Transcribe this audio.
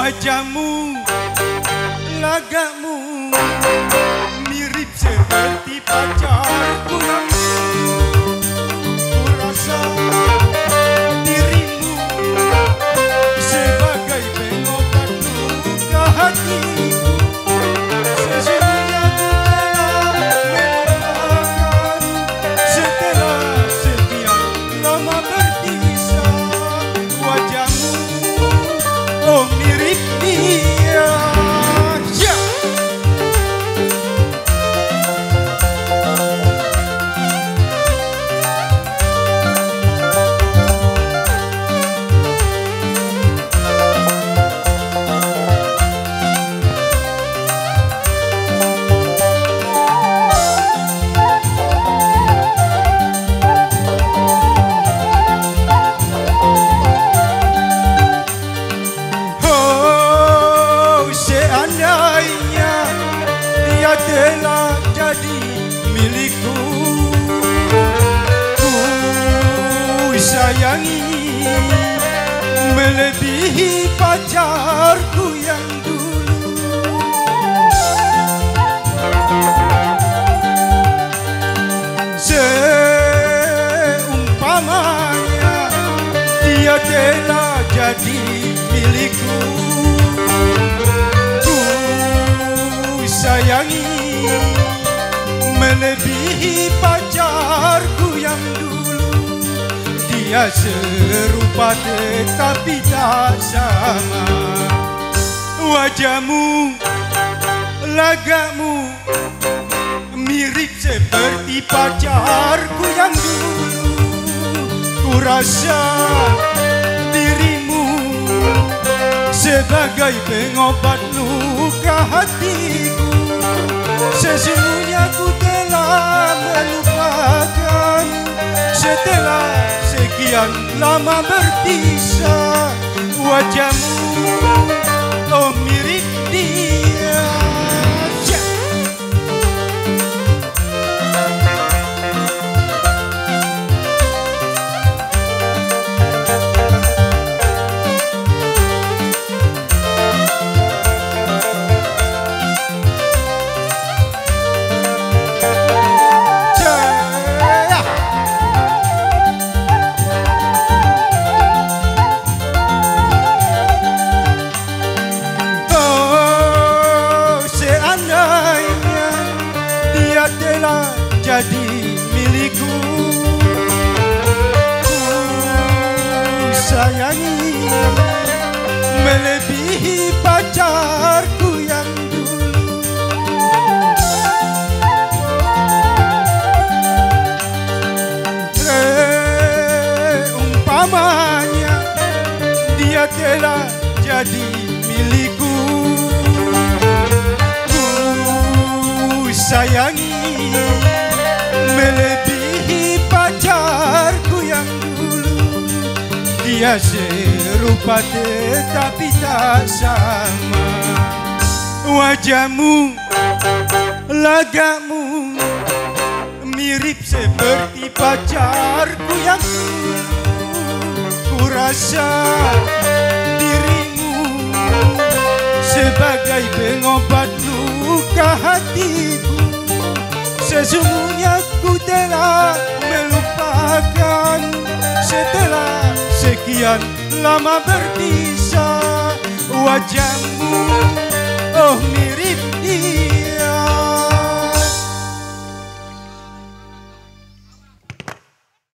Wajahmu, lagamu mirip seperti pacarku yang ku rasa dirimu sebagai pengobat luka hatiku. Sesungguhnya ku telah melupakan setelah sekian lama berpisah. Wajahmu, oh mirip dia. Telah jadi milikku, ku sayangi melebihi pacarku yang dulu. Seumpamanya dia telah jadi milikku, ku sayangi melebihi pacarku yang dulu. Dia serupa tetapi tak sama. Wajahmu, lagamu mirip seperti pacarku yang dulu. Ku rasa dirimu sebagai pengobat luka hatiku. Sesungguhnya ku telah melupakan setelah sekian lama berpisah. Wajahmu, oh mirip dia. Telah jadi milikku, ku sayangi melebihi pacarku yang dulu. Seumpamanya dia telah jadi milikku, ku sayangi melebihi pacarku yang dulu. Dia serupa tetapi tak sama. Wajahmu, lagamu mirip seperti pacarku yang dulu. Ku rasa dirimu sebagai pengobat luka hatiku. Sesungguhnya ku telah melupakan setelah sekian lama berpisah. Wajahmu, oh mirip dia.